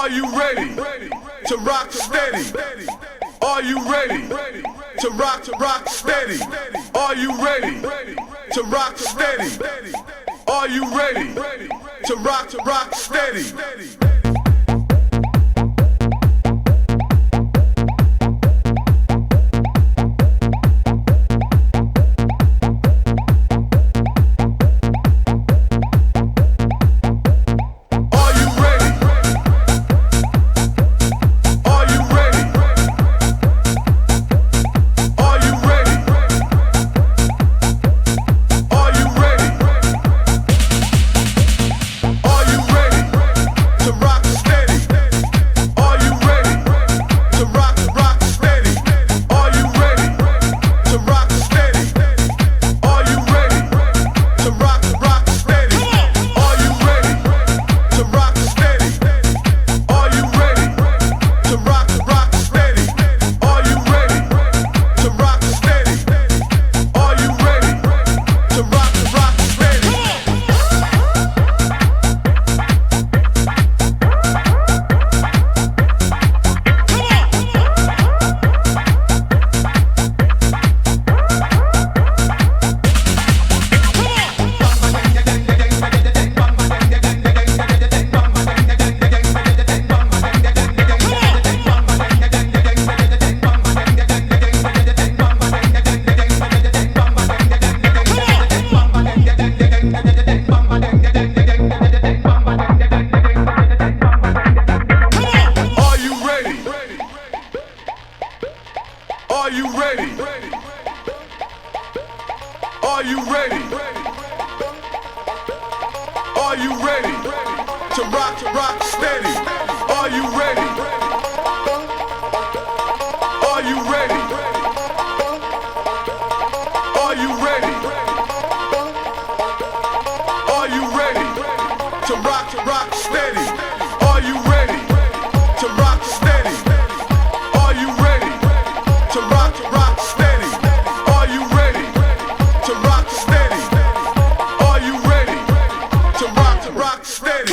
Are you ready to rock steady? Are you ready to rock steady? Are you ready to rock steady? Are you ready to rock steady? Are you ready? Are you ready? Are you ready to rock steady? Are you ready? Are you ready? Are you ready? Are you ready to rock steady? Are you ready to rock steady? Are you ready to rock steady? Are you ready to rock steady? Are you ready to rock steady?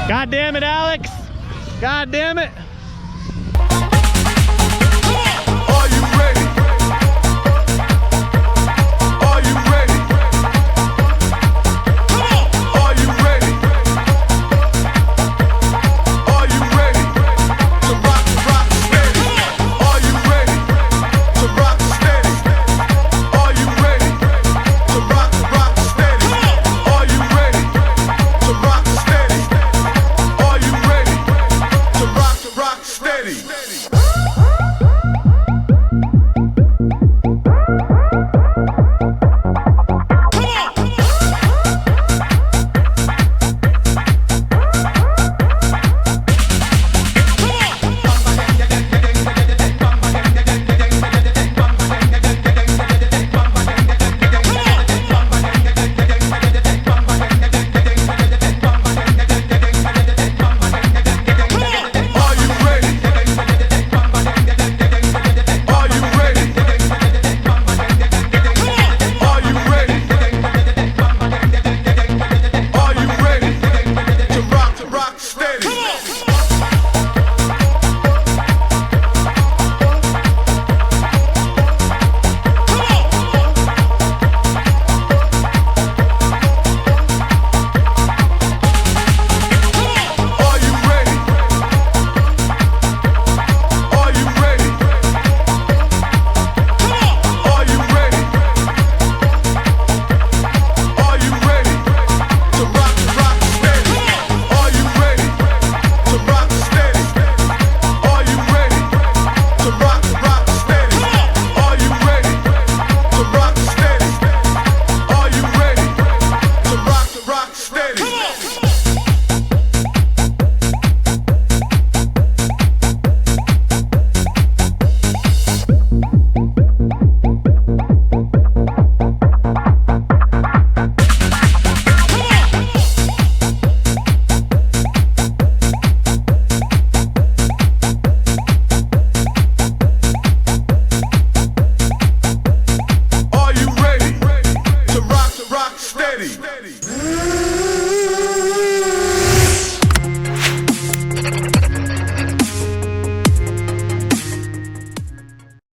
God damn it, Alex! God damn it! Are you ready? Are you ready? Are you ready? Are you ready to rock steady? Are you ready to rock steady? Are you ready to rock steady? Are you ready to rock steady? Are you ready to rock steady.